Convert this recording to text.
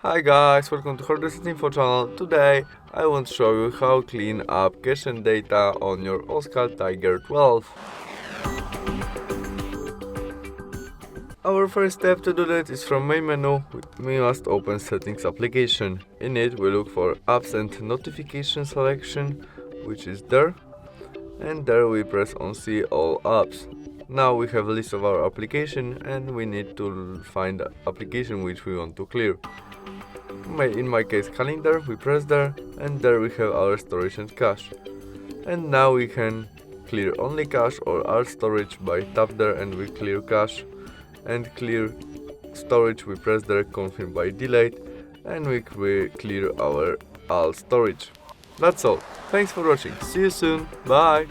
Hi guys, welcome to Troubleshooting Info channel. Today I want to show you how to clean up cache and data on your OSCAL Tiger 12. Our first step to do that is from main menu. We must open settings application. In it we look for apps and notification selection, which is there, and there we press on see all apps. Now we have a list of our application and we need to find the application which we want to clear. In my case calendar, we press there and there we have our storage and cache. And now we can clear only cache or all storage by tap there and we clear cache, and clear storage we press there, confirm by delete, and we clear our all storage. That's all. Thanks for watching. See you soon. Bye.